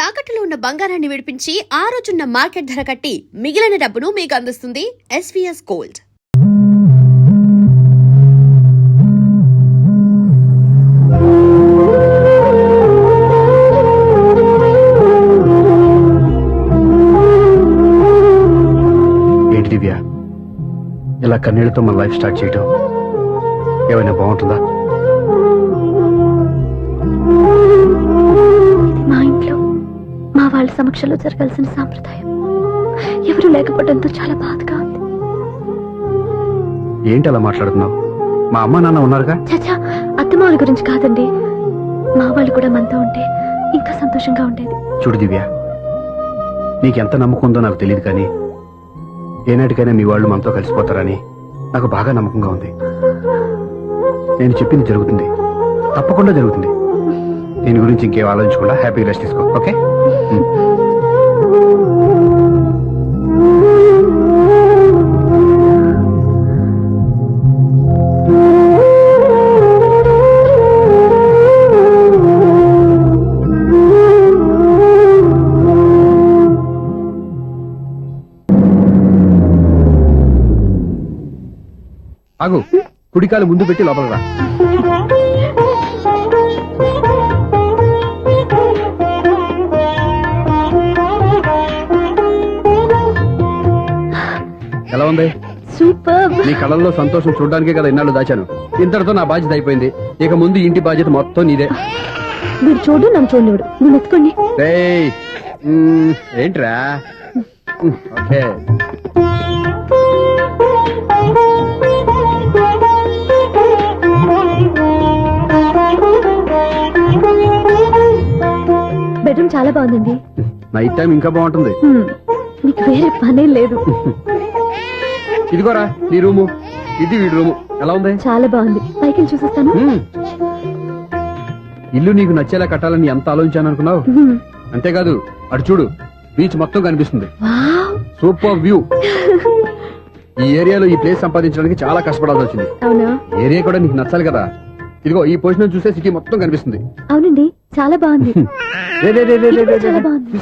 తాకట్టులో ఉన్న బంగారాన్ని విడిపించి ఆ రోజున్న మార్కెట్ ధర కట్టి మిగిలిన డబ్బును మీకు అందిస్తుంది ఎస్వీఎస్ గోల్డ్. ఏంటి దివ్య, ఇలా కన్నీళ్లతో మన లైఫ్ స్టార్ట్ చేయటం ఏమైనా బాగుంటుందా? మా ఇంట్లో మా వాళ్ళ సమక్షంలో జరగాల్సిన సాంప్రదాయం ఎవరు లేకపోవడంతో చాలా బాధగా ఉంది. ఏంటి అలా మాట్లాడుతున్నావు? మా అమ్మ నాన్న ఉన్నారుగా. చచ్చా, అత్తమాల గురించి కాదండి, మా వాళ్ళు కూడా మనతో ఉంటే ఇంకా సంతోషంగా ఉండేది. చూడు దివ్య, నీకెంత నమ్మకం ఉందో నాకు తెలియదు, కానీ ఏనాటికైనా మీ వాళ్ళు మనతో కలిసిపోతారని నాకు బాగా నమ్మకంగా ఉంది. నేను చెప్పింది జరుగుతుంది, తప్పకుండా జరుగుతుంది. దీని గురించి ఇంకేం ఆలోచించకుండా హ్యాపీ రెస్ట్ తీసుకో, ఓకే? ఆగు, కుడికాలు ముందు పెట్టి లోపల రా. ఎలా ఉంది? సూపర్. నీ కళ్ళల్లో సంతోషం చూడడానికే కదా ఇన్నాళ్ళు దాచాను. ఇంతటితో నా బాధ్యత అయిపోయింది. ఇక ముందు ఇంటి బాధ్యత మొత్తం నీదే. మీరు చూడు, నన్ను చూడనివ్వడు. నువ్వు ఎత్తుకోండి. ఏంట్రా? ఓకే. బెడ్రూమ్ చాలా బాగుందండి. నైట్ టైం ఇంకా బాగుంటుంది. మీకు వేరే పనే లేదు. ఇదిగోరా నీ రూము, ఇది వీడి రూము. ఎలా ఉంది? చాలా బాగుంది. పైకి చూసేస్తాను. ఇల్లు నీకు నచ్చేలా కట్టాలని ఎంత ఆలోచించాను అనుకున్నావు? అంతేకాదు, అటు చూడు, బీచ్ మొత్తం కనిపిస్తుంది. Super view. ఈ ఏరియాలో ఈ ప్లేస్ సంపాదించడానికి చాలా కష్టపడాల్సి వచ్చింది. అవునా? ఏరియా కూడా నీకు నచ్చాలి కదా. ఇదిగో ఈ పొజిషన్ చూస్తే సిటీ మొత్తం కనిపిస్తుంది. అవునండి, చాలా బాగుంది. చాలా బాగుంది.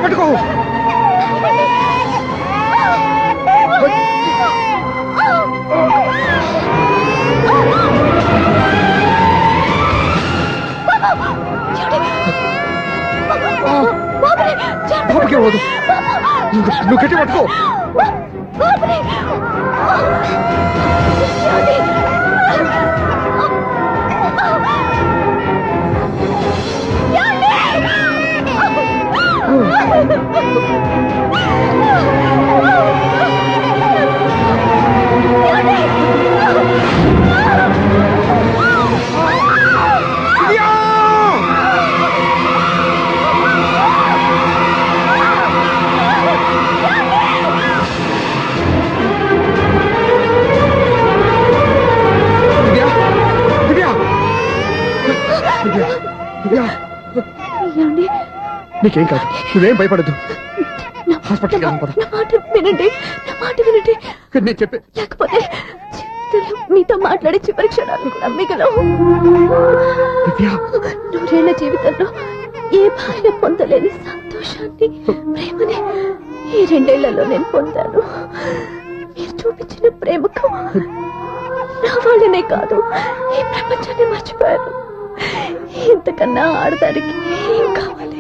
పట్టుకో. నువ్వు గట్టి పట్టుకో. నీకేం కాదు, నువ్వేం భయపడద్దు. హాస్పిటల్కి వెళ్దాం, పద. నా మాట వినండి, నా మాట వినండి. నేను చెప్పే, లేకపోతే జీవితంలో మీతో మాట్లాడే చివరి క్షణాలు కూడా మిగలవు. నూరేళ్ల జీవితంలో ఏ భార్య పొందలేని సంతోషాన్ని, ప్రేమని ఈ 2 ఏళ్లలో నేను పొందాను. మీరు చూపించిన ప్రేమకు నా వాళ్ళనే కాదు, ఈ ప్రపంచాన్ని మర్చిపోయాను. ఇంతకన్నా ఆడదానికి ఏం కావాలి?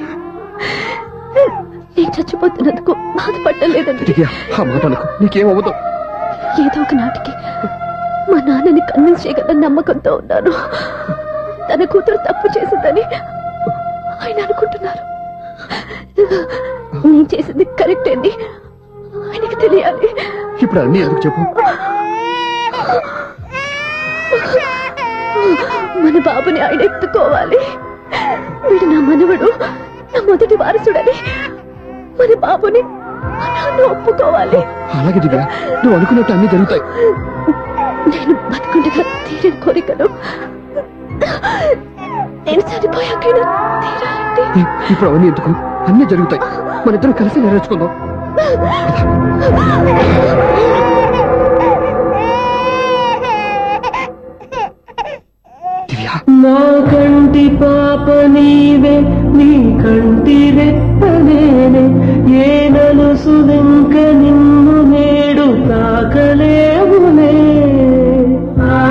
నేను చచ్చిపోతున్నందుకు బాధపడలేదండి. నీకేమవుతో ఏదో ఒక నాటికి మా నాన్నని కన్విన్స్ చేయగల నమ్మకంతో ఉన్నాను. తన కూతురు తప్పు చేసిందని ఆయన అనుకుంటున్నారు. నేను చేసింది కరెక్ట్ అండి, ఆయనకి తెలియాలి. ఇప్పుడు అన్ని ఎందుకు చెప్పు? మన బాబుని ఆయన ఎత్తుకోవాలి. వీడు నా మనవడు, నా మొదటి వారసుడని మన బాబుని మా నాన్న ఒప్పుకోవాలి. అలాగే దివ్య, నువ్వు అనుకున్నట్టు అన్ని జరుగుతాయి. నేను బతుకుండగా తీరని కోరికలు నేను చనిపోయాకైనా తీరాలంటే ఇప్పుడు అవన్నీ ఎందుకు, అన్ని జరుగుతాయి. మన ఇద్దరం కలిసి నెరవేర్చుకుందాం. దివ్య, నా కంటి పాప నీవే, నీ కంటి రెప్పనేనే, ఏ నలుసులింక నిన్ను నేడు తాకలేవులే. ఆ,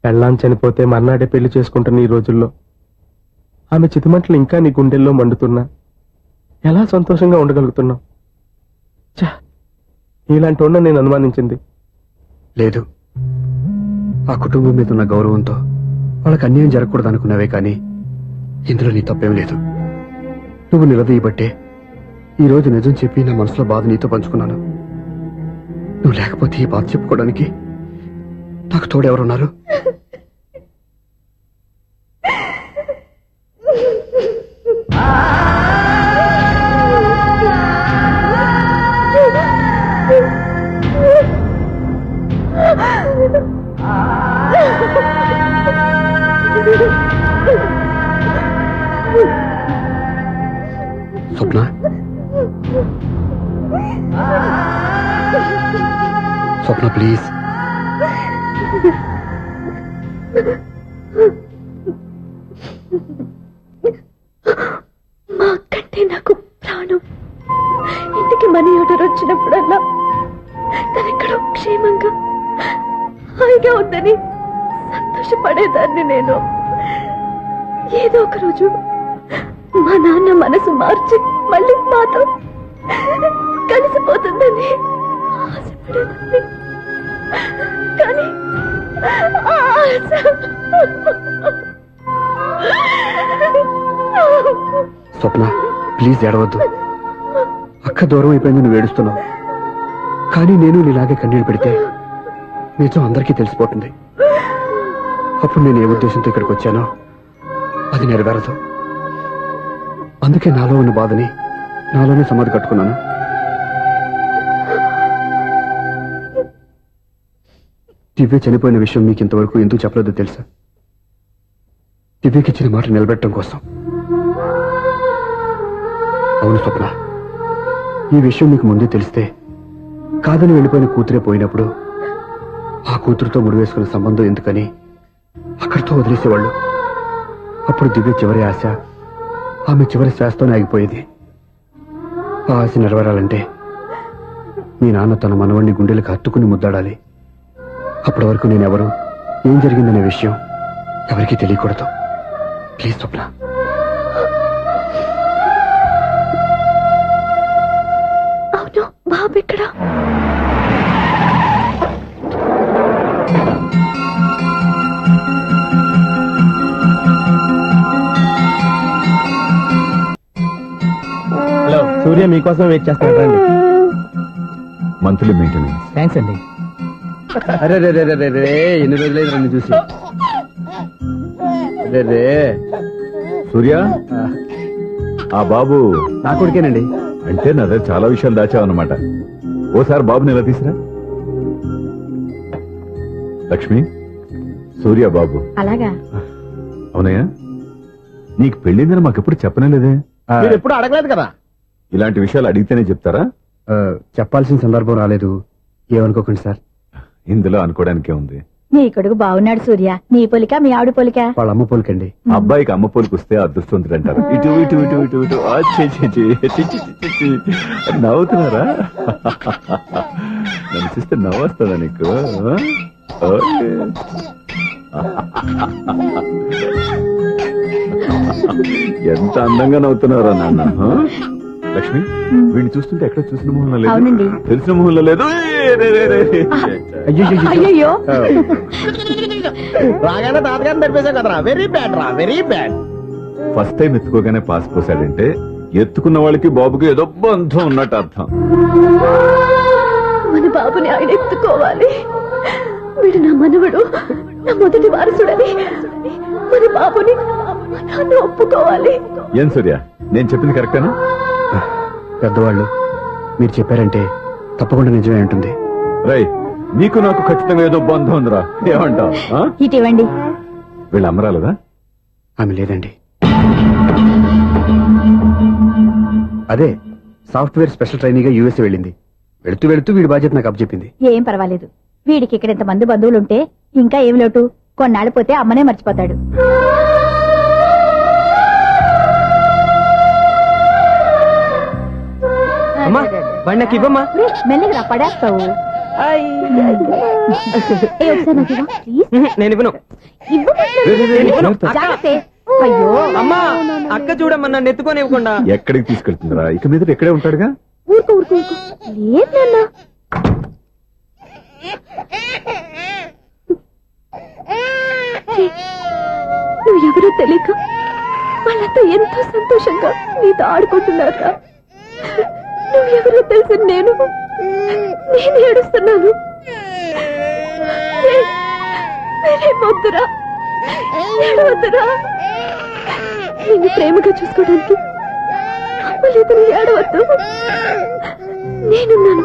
పెళ్ళాం చనిపోతే మర్నాడే పెళ్లి చేసుకుంటున్న ఈ రోజుల్లో ఆమె చితిమంటలు ఇంకా నీ గుండెల్లో మండుతున్నా ఎలా సంతోషంగా ఉండగలుగుతున్నావు? ఛా, ఇలాంటి ఉన్న నేను అనుమానించింది. లేదు, ఆ కుటుంబం మీద ఉన్న గౌరవంతో వాళ్ళకి అన్యాయం జరగకూడదు అనుకున్నావే కానీ ఇందులో నీ తప్పేం లేదు. నువ్వు నిలదీయబట్టే ఈ రోజు నిజం చెప్పి నా మనసులో బాధ నీతో పంచుకున్నాను. నువ్వు లేకపోతే ఈ బాధ చెప్పుకోవడానికి నాకు తోడెవరున్నారు? స్వప్న, స్వప్న ప్లీజ్. మా అక్కంటే నాకు ప్రాణం. ఇంటికి మనీ ఆర్డర్ వచ్చినప్పుడల్లా తనెక్కడో క్షేమంగా హాయిగా ఉందని సంతోషపడేదాన్ని నేను. ఏదో ఒక రోజు మా నాన్న మనసు మార్చి మళ్ళీ మాతో కలిసిపోతుందని ఆశపడేదాన్ని. కానీ ఆ ఆశ స్వప్న ప్లీజ్ ఏడవద్దు. అక్క దూరం అయిపోయింది, నువ్వు ఏడుస్తున్నావు. కానీ నేను నీలాగే కన్నీళ్ళు పెడితే నిజం అందరికీ తెలిసిపోతుంది. అప్పుడు నేను ఏ ఉద్దేశంతో ఇక్కడికి వచ్చానో అది నెరవేరదు. అందుకే నాలో ఉన్న బాధని నాలోనే సమాధి కట్టుకున్నాను. దివ్య చనిపోయిన విషయం మీకు ఇంతవరకు ఎందుకు చెప్పలేదో తెలుసా? దివ్యకి ఇచ్చిన మాట నిలబెట్టడం కోసం. అవును స్వప్న, ఈ విషయం మీకు ముందే తెలిస్తే కాదని వెళ్ళిపోయిన కూతురే పోయినప్పుడు ఆ కూతురుతో ముడివేసుకున్న సంబంధం ఎందుకని అక్కడితో వదిలేసేవాళ్ళు. అప్పుడు దివ్య చివరి ఆశ ఆమె చివరి శ్వాసతోనే ఆగిపోయేది. ఆ ఆశ నెరవేరాలంటే మీ నాన్న తన మనవణ్ణి గుండెలకు హత్తుకుని ముద్దాడాలి. అప్పటి వరకు నేనెవరు, ఏం జరిగిందనే విషయం ఎవరికీ తెలియకూడదు. ప్లీజ్ స్వప్న. అవును, బాబు ఎక్కడ? హలో, సూర్య మీకోసం వెయిట్ చేస్తాను, రండి. Monthly maintenance. థ్యాంక్స్ అండి. అరే రే రే రే రే, ఎన్ని రోజులైంది నన్ను చూసి. రే రే, సూర్య, ఆ బాబు నా కొడుకేనండి. అంటే నా దగ్గర చాలా విషయాలు దాచావన్నమాట. ఓసారి బాబుని ఎలా తీసురా. లక్ష్మి, సూర్య బాబు. అలాగా? అవునయ్యా, నీకు పెళ్ళిందని మాకెప్పుడు చెప్పనే లేదే. మీరు ఎప్పుడు అడగలేదు కదా. ఇలాంటి విషయాలు అడిగితేనే చెప్తారా? చెప్పాల్సిన సందర్భం రాలేదు, ఏమనుకోకండి సార్. ఇందులో అనుకోవడానికే ఉంది. నీ కొడుకు బాగున్నాడు సూర్య. నీ పొలిక మీ ఆవిడ పొలిక? వాళ్ళ అమ్మ పోలికండి. అబ్బాయికి అమ్మ పోలికి వస్తే అదృష్టవంతుడు అంటారు. ఇటు ఇటు ఇటు ఇటు ఇటు ఆ, ఛీ, ఛీ, ఛీ, ఛీ, ఛీ, ఛీ, ఛీ. నవ్వుతున్నారా? నన్ను చూస్తే నవ్వొస్తుందా నీకు? ఓకే. ఎంత అందంగా నవ్వుతున్నారా నాన్న. లక్ష్మి వీడిని చూస్తుంటే ఎక్కడ చూసిన మొహంలో అవునండి. లేదు తెలిసిన మొహంలో లేదు అయ్యయ్యో రాగానే తాతగారిని తెరిపేశాం కదరా, వెరీ బ్యాడ్ రా, వెరీ బ్యాడ్. ఫస్ట్ టైం ఎత్తుకోగానే పాస్ పోసాడంటే ఎత్తుకున్న వాళ్ళకి బాబుకి ఏదో బంధం ఉన్నట్టు అర్థం. మన బాబుని ఆయన ఎత్తుకోవాలి. వీడు నా మనవడు, నా మొదటి వారసుడని మన బాబుని మా నాన్న ఒప్పుకోవాలి. ఏం సూర్య, నేను చెప్పింది కరెక్టేనా? పెద్దవాళ్ళు మీరు చెప్పారంటే తప్పకుండా నిజమే ఉంటుంది. రై, నీకు నాకు ఖచ్చితంగా ఏదో బంధం ఉందిరా, ఏమంటావు? ఇటీవండి. వీళ్ళు అమ్మరాలదా? ఆమె లేదండి. అదే సాఫ్ట్వేర్ స్పెషల్ ట్రైనింగ్ గా యూఎస్ వెళ్ళింది. వెళుతూ వెళుతూ వీడి బాధ్యత నాకు అప్పచెప్పింది. ఏం పర్వాలేదు, వీడికి ఇక్కడ ఇంతమంది బంధువులుంటే ఇంకా ఏం లోటు. కొన్నాళ్ళు పోతే అమ్మనే మర్చిపోతాడు. అమ్మా వాడి నాకు ఇవ్వమ్మా. మెల్లగా పడేస్తావు. నేను ఇవ్వను. అయ్యో అమ్మా అక్క చూడమ్మా, నన్ను ఎత్తుకొని ఇవ్వకుండా. ఎక్కడికి తీసుకెళ్తుందిరా? ఇక మీద ఇక్కడే ఉంటాడుగా. ఊరుకో ఊరుకో ఊరుకో. లేదు నాన్న. నువ్వెవరో తెలియక వాళ్ళంతా ఎంతో సంతోషంగా నీతో ఆడుకుంటున్నారా? నువ్వెవరో తెలిసి నేను ఏడుస్తున్నాను. వద్దురా, ఏడవద్దురా. నిన్ను ప్రేమగా చూసుకోవడానికి అమ్మలేదు, నువ్వు ఏడవద్దు. నేనున్నాను.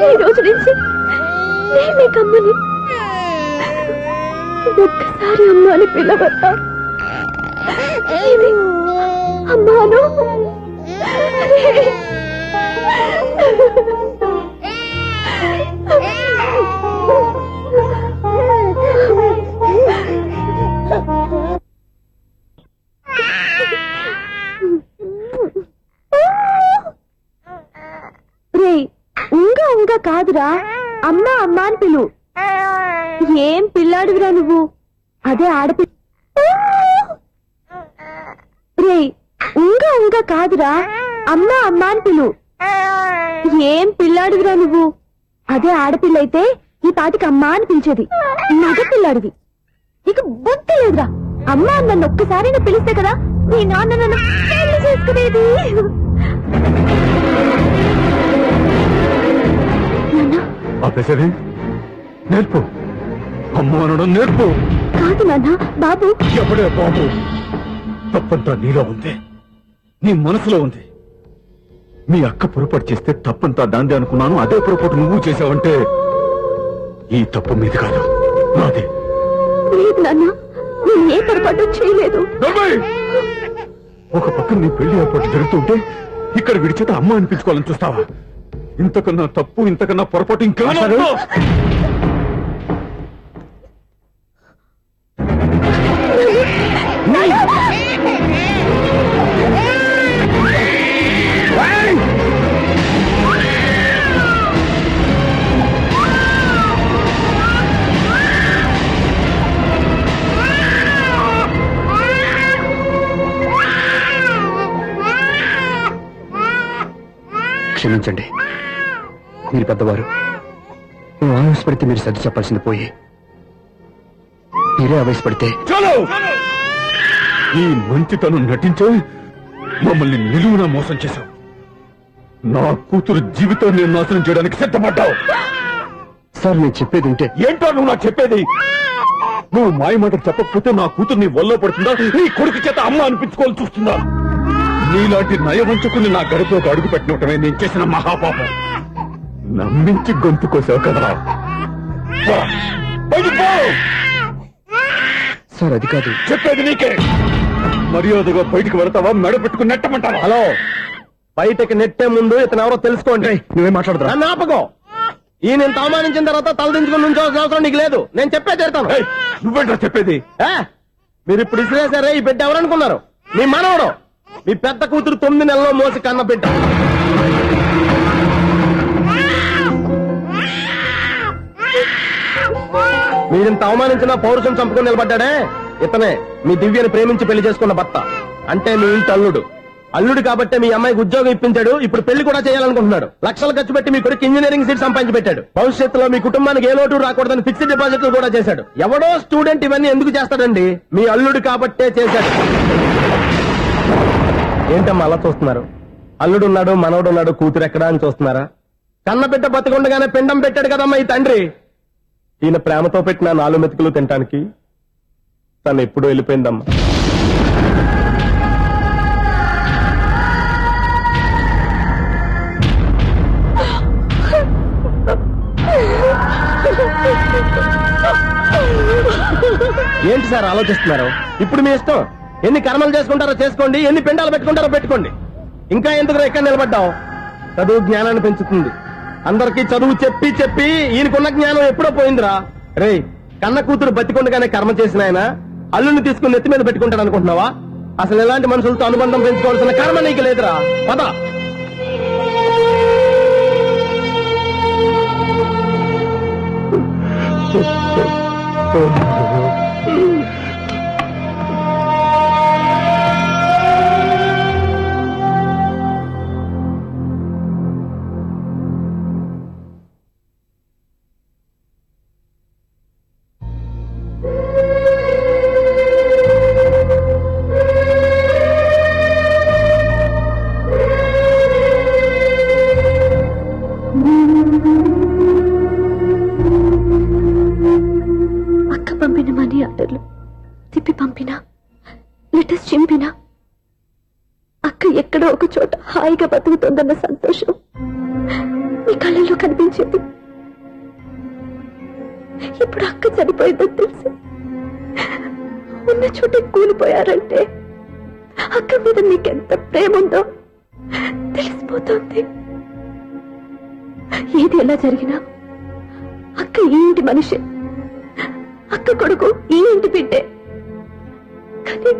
ఈ రోజు నుంచి నేను నీకు అమ్మని. ఒక్కసారి అమ్మ అని పిలవద్దా? అమ్మాను. రే, ఉంగా కాదురా, అమ్మ అమ్మ అని పిలు. ఏం పిల్లాడురా నువ్వు? అదే ఆడపిల్ల. రే, ఉంగా కాదురా, అమ్మ అమ్మ అని పిలు. ఏం పిల్లాడురా నువ్వు? అదే ఆడపిల్ల అయితే ఈ పాటికి అమ్మ అని పిలిచేది. మగ పిల్లాడివి. ఇక బుద్ధి లేదురా. అమ్మ నన్ను ఒక్కసారైనా పిలిస్తే కదా నీ నాన్న నన్ను పెళ్లి చేసుకునేది. ఆపేసరి నేర్పు, అమ్మ అనడం నేర్పు. కాదు నాన్న, బాబు. ఎవడే బాబు? తప్పంతా నీలో ఉంది, నీ మనసులో ఉంది. మీ అక్క పొరపాటు చేస్తే తప్పంతా దాందే అనుకున్నాను. అదే పొరపాటు నువ్వు చేసావంటే ఈ తప్పు మీది కాదు, నాదే. లేదు నాన్న, నేను ఏ పొరపాటు చేయలేదు. ఒక పక్కన నీ పెళ్లి ఏర్పాటు జరుగుతుంటే ఇక్కడ విడిచేత అమ్మ అనిపించుకోవాలని చూస్తావా? ఇంతకన్నా తప్పు, ఇంతకన్నా పొరపాటు ఇంకా క్షమించండి, మీరు పెద్దవారు. నేను ఆవేశపడితే మీరు సర్ది చెప్పాల్సింది పోయి మీరే ఆవేశపడితే. చాలు! ఈ మంచితనం నటించే మమ్మల్ని నిలువున మోసం చేశావు. నా కూతురు జీవితాన్ని నాశనం చేయడానికి సిద్ధపడ్డావు. సార్ నేను చెప్పేది ఉంటే. ఏంటో నువ్వు నాకు చెప్పేది? నువ్వు మాయ మాట చెప్పకపోతే నా కూతురు నీ వల్ల పడుతుందా, నీ కొడుకు చేత అమ్మ అనిపించుకోవాలని చూస్తుందా? నీలాంటి నయవంచుకుని నా గడుపులోకి అడుగు పెట్టినటమే నేను చేసిన మహాపాపం. నమ్మించి గొంతు కోసావు కదరా. సార్ అది కాదు. చెప్పేది నీకే. మర్యాదగా బయటికి వెళతావా, మెడ పెట్టుకుని నెట్టమంటావా? హలో, బయటకి నెట్టే ముందు ఇతను ఎవరో తెలుసుకోండి. నువ్వేం మాట్లాడతా? నన్ను ఆపకో. ఈయన ఇంత అవమానించిన తర్వాత తలదించుకుని నుంచోవాల్సిన అవసరం నీకు లేదు. నేను చెప్పే చేస్తాను. నువ్వేంటో చెప్పేది? మీరు ఇప్పుడు ఇసిరేసారే, ఈ బిడ్డ ఎవరనుకున్నారు? మీ మనవడు, మీ పెద్ద కూతురు 9 నెలల్లో మోసి కన్న బిడ్డ. మీరింత అవమానించిన పౌరుషం చంపుకొని నిలబడ్డాడే, ఇతనే మీ దివ్యని ప్రేమించి పెళ్లి చేసుకున్న భర్త. అంటే మీ ఇంటి అల్లుడు. అల్లుడు కాబట్టే మీ అమ్మాయికి ఉద్యోగం ఇప్పించాడు. ఇప్పుడు పెళ్లి కూడా చేయాలనుకుంటున్నాడు. లక్షలు ఖర్చు పెట్టి మీ కొడుకు ఇంజనీరింగ్ సీట్ సంపాదించి పెట్టాడు. భవిష్యత్తులో మీ కుటుంబానికి ఏ లోటు రాకూడదని ఫిక్స్డ్ డిపాజిట్లు కూడా చేశాడు. ఎవడో స్టూడెంట్ ఇవన్నీ ఎందుకు చేస్తాడండి? మీ అల్లుడు కాబట్టే చేశాడు. ఏంటమ్మా అలా చూస్తున్నారు? అల్లుడు ఉన్నాడు, మనవడు ఉన్నాడు, కూతురు ఎక్కడా అని చూస్తున్నారా? కన్న బిడ్డ బతికుండగానే పిండం పెట్టాడు కదమ్మా ఈ తండ్రి. ఈయన ప్రేమతో పెట్టిన 4 మెతుకులు తినటానికి తను ఎప్పుడూ వెళ్ళిపోయిందమ్మా. ఏంటి సార్ ఆలోచిస్తున్నారు? ఇప్పుడు మీ ఇష్టం. ఎన్ని కర్మలు చేసుకుంటారో చేసుకోండి, ఎన్ని పిండాలు పెట్టుకుంటారో పెట్టుకోండి. ఇంకా ఎందుకు ఎక్కడ నిలబడ్డాం? చదువు జ్ఞానాన్ని పెంచుతుంది. అందరికీ చదువు చెప్పి చెప్పి ఈయనకున్న జ్ఞానం ఎప్పుడో పోయిందిరా. రే, కన్న కూతురు బతికొండగానే కర్మ చేసిన ఆయన అల్లుని తీసుకుని నెత్తి మీద పెట్టుకుంటాడు అనుకుంటున్నావా? అసలు ఎలాంటి మనుషులతో అనుబంధం పెంచుకోవాల్సిన కర్మ నీకు లేదురా. పద. అక్క పంపిన మనీ ఆర్డర్లు తిప్పి పంపినా, లెటర్స్ చింపినా అక్క ఎక్కడో ఒక చోట హాయిగా బతుకుతోందన్న సంతోషం మీ కళ్ళల్లో కనిపించేది. ఇప్పుడు అక్క చనిపోయిందని తెలిసి ఉన్న చోట కూలిపోయారంటే అక్క మీద మీకెంత ప్రేమ ఉందో తెలిసిపోతుంది. ఏది ఎలా జరిగినా అక్క ఈ ఇంటి మనిషి, అక్క కొడుకు ఈ ఇంటి బిడ్డే. కానీ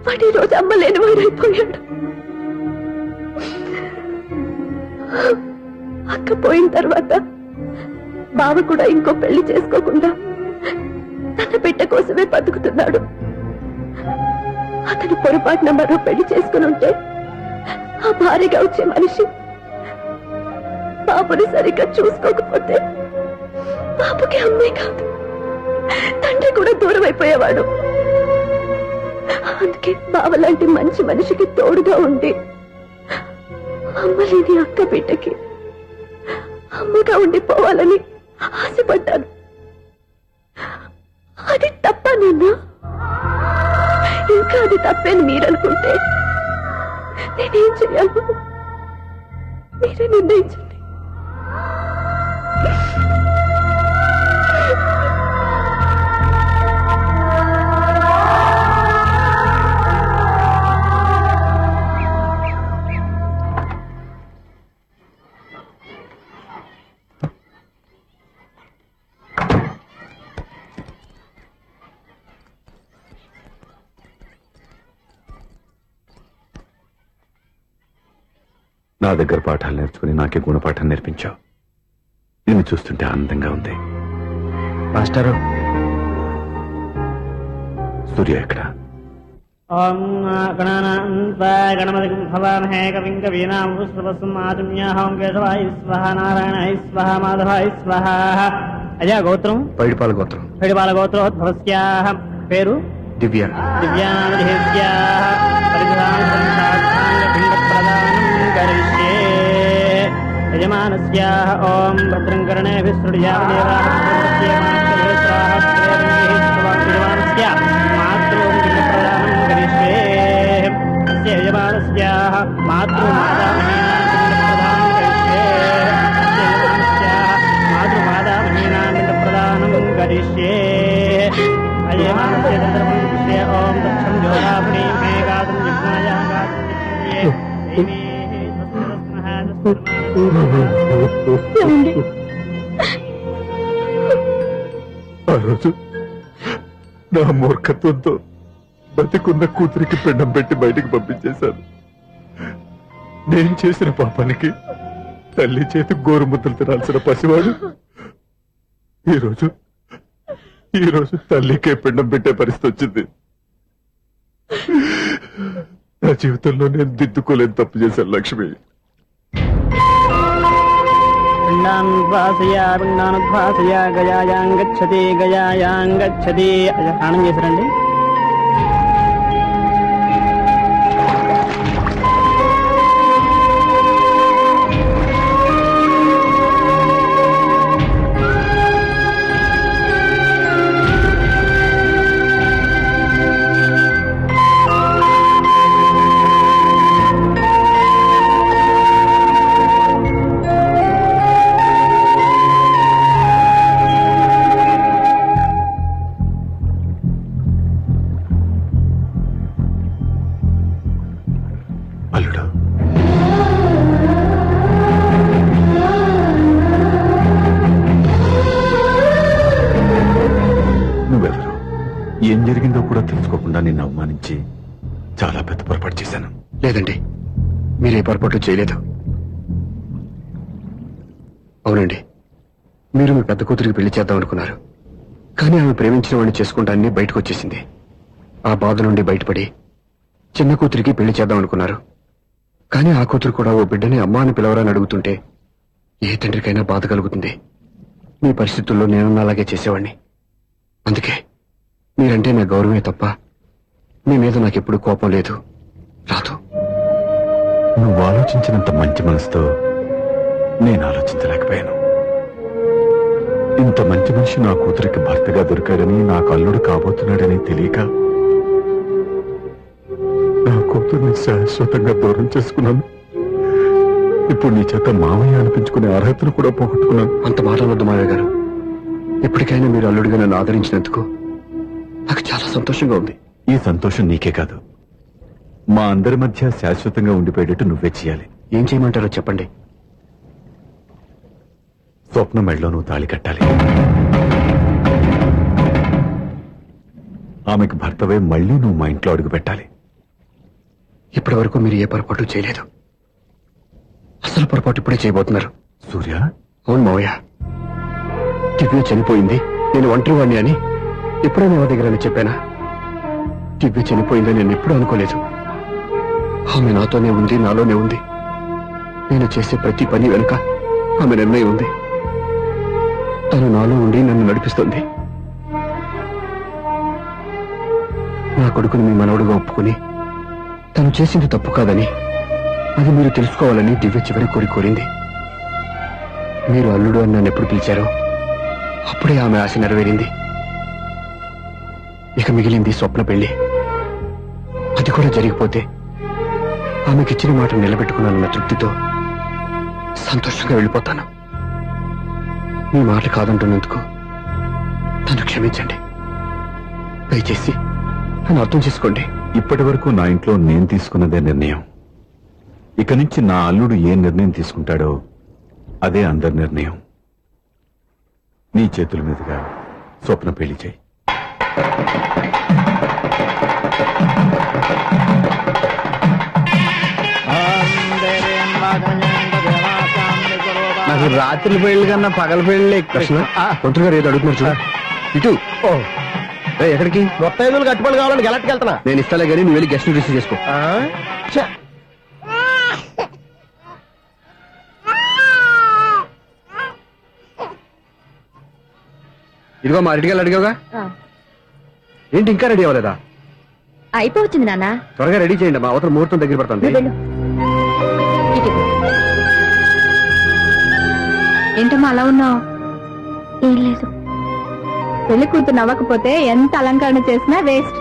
వాడి రోజు అమ్మ లేని వాడైపోయాడు. అక్క పోయిన తర్వాత బావ కూడా ఇంకో పెళ్లి చేసుకోకుండా తన బిడ్డ కోసమే బతుకుతున్నాడు. అతను పొరపాటున మరో పెళ్లి చేసుకుని ఉంటే ఆ భార్యగా వచ్చే మనిషి బాబుని సరిగ్గా చూసుకోకపోతే బాబుకి అమ్మే కాదు తండ్రి కూడా దూరం అయిపోయేవాడు. అందుకే బావ లాంటి మంచి మనిషికి తోడుగా ఉండి అమ్మ లేని అక్క బిడ్డకి అమ్మగా ఉండిపోవాలని ఆశపడ్డాను. అది తప్ప నాన్న? ఇంకా అది తప్పేని మీరనుకుంటే నేనేం చేయాలి? మీరే నిర్ణయించండి. నా దగ్గర పాఠాలు నేర్చుకుని నాకే గుణపాఠం నేర్పించావు. నిన్ను చూస్తుంటే ఆనందంగా ఉంది. మాస్టరు, సూర్య ఎక్కడ? ఓం గణపతిం భవామహే కవిం కవీనామృతవస్సుమాతుమ్యాహం కేశవాయ స్వహ నారాయణాయ స్వహ మాధవాయ స్వహ. అజా గోత్రం పైడిపాల గోత్రం. పైడిపాల గోత్రోద్భవస్యాః. పేరు దివ్య. దివ్యానామధేస్యాః. యజమానస్యాః. ఓం భద్రం కర్ణేభిః శృణుయామదేవాః. యజమానస్యాః మాతృమాతామహీనాం పిండప్రదానం కరిష్యే. అజయమానస్య తంత్రపురుషే. ఓం దక్షం జ్యోతాపుణీం మే గాతుం జిహ్నాయ గాతుం ఆ రోజు నా మూర్ఖత్వంతో బతికున్న కూతురికి పిండం పెట్టి బయటికి పంపించేశాను. నేను చేసిన పాపానికి తల్లి చేతి గోరుముద్దలు తినాల్సిన పసివాడు ఈరోజు తల్లికే పిండం పెట్టే పరిస్థితి వచ్చింది. నా జీవితంలో నేను దిద్దుకోలేని తప్పు చేశాను లక్ష్మి. పిండానుద్వాసయ గయాయాంగచ్చతి గయాయాంగచ్చతి. స్నానం చేశారండి? అల్లుడు, నువ్వెవరు, ఏం జరిగిందో కూడా తెలుసుకోకుండా నిన్ను అవమానించి చాలా పెద్ద పొరపాటు చేశాను. లేదండి, మీరు ఏ పొరపాటు చేయలేదు. అవునండి, మీరు మీ పెద్ద కూతురికి పెళ్లి చేద్దాం అనుకున్నారు. కానీ ఆమె ప్రేమించిన వాడిని చేసుకుంటానని బయటకు వచ్చేసింది. ఆ బాధ నుండి బయటపడి చిన్న కూతురికి పెళ్లి చేద్దాం అనుకున్నారు. కానీ ఆ కూతురు కూడా ఓ బిడ్డని అమ్మా అని పిలవరని అడుగుతుంటే ఏ తండ్రికైనా బాధ కలుగుతుంది. మీ పరిస్థితుల్లో నేను అలాగే చేసేవాడిని. అందుకే మీరంటే నా గౌరవమే తప్ప మీ మీద నాకెప్పుడు కోపం లేదు, రాదు. నువ్వు ఆలోచించినంత మంచి మనసుతో నేను ఆలోచించలేకపోయాను. ఇంత మంచి మనిషి నా కూతురికి భర్తగా దొరికాడని, నాకు అల్లుడు కాబోతున్నాడని తెలియక నా కూతుర్ని శాశ్వతంగా దూరం చేసుకున్నాను. ఇప్పుడు నీ చేత మామయ్య అనిపించుకునే అర్హతను కూడా పోగొట్టుకున్నాను. అంత మాట్లాడొద్దు మావయ్య గారు. ఇప్పటికైనా మీరు అల్లుడిగా నన్ను ఆదరించినందుకు నాకు చాలా సంతోషంగా ఉంది. ఈ సంతోషం నీకే కాదు, మా అందరి మధ్య శాశ్వతంగా ఉండిపోయేటట్టు నువ్వే చేయాలి. ఏం చేయమంటారో చెప్పండి. స్వప్న మెడలో నువ్వు తాళి కట్టాలి. ఆమెకు భర్తవే మళ్ళీ నువ్వు మా ఇంట్లో అడుగు పెట్టాలి. ఇప్పటి వరకు మీరు ఏ పొరపాటు చేయలేదు. అసలు పొరపాటు ఇప్పుడే చేయబోతున్నారు. సూర్య, అవును మావయ్య, దివ్య చనిపోయింది, నేను ఒంటరివాణ్ణి అని ఎప్పుడైనా ఎవరి దగ్గర చెప్పానా? దివ్య చనిపోయిందని నేను ఎప్పుడూ అనుకోలేదు. ఆమె నాతోనే ఉంది, నాలోనే ఉంది. నేను చేసే ప్రతి పని వెనుక ఆమె నిర్ణయం ఉంది. తను నాలో ఉండి నన్ను నడిపిస్తుంది. నా కొడుకుని మీ మనవడుగా ఒప్పుకుని తను చేసింది తప్పు కాదని, అది మీరు తెలుసుకోవాలని దివ్య చివరి కోరింది. మీరు అల్లుడు అని నన్ను ఎప్పుడు పిలిచారో అప్పుడే ఆమె ఆశ నెరవేరింది. ఇక మిగిలింది స్వప్న పెళ్లి. అది కూడా జరిగిపోతే ఆమెకిచ్చిన మాట నిలబెట్టుకున్నానన్న తృప్తితో సంతోషంగా వెళ్ళిపోతాను. మీ మాట కాదంటున్నందుకు నన్ను క్షమించండి. దయచేసి నన్ను అర్థం చేసుకోండి. ఇప్పటి వరకు నా ఇంట్లో నేను తీసుకున్నదే నిర్ణయం. ఇక నుంచి నా అల్లుడు ఏ నిర్ణయం తీసుకుంటాడో అదే అందరి నిర్ణయం. నీ చేతుల మీదుగా స్వప్న పెళ్లి చేయి. నాకు రాత్రి పెళ్లి కన్నా పగల పెళ్లి కొంచెం గారు ఏదో అడుగుతున్నారు చూడ. ఇటు ఎక్కడికి? మొత్తం 5 కట్టుబడి కావాలని గెలట్కి వెళ్తున్నా. నేను ఇస్తాలే కానీ నువ్వు వెళ్ళి గెస్ట్ రిసీవ్ చేసుకో. ఇదిగో మా రెడీగా అడిగావుగా, ఏంటి ఇంకా రెడీ అవ్వలేదా? అయిపోవచ్చింది నాన్న. త్వరగా రెడీ చేయండి, మా అవతల ముహూర్తం దగ్గర పడుతుంది. ఏంటమ్మా అలా ఉన్నావు? ఏం లేదు, పెళ్లి కూతురు నవ్వకపోతే ఎంత అలంకరణ చేసినా వేస్ట్.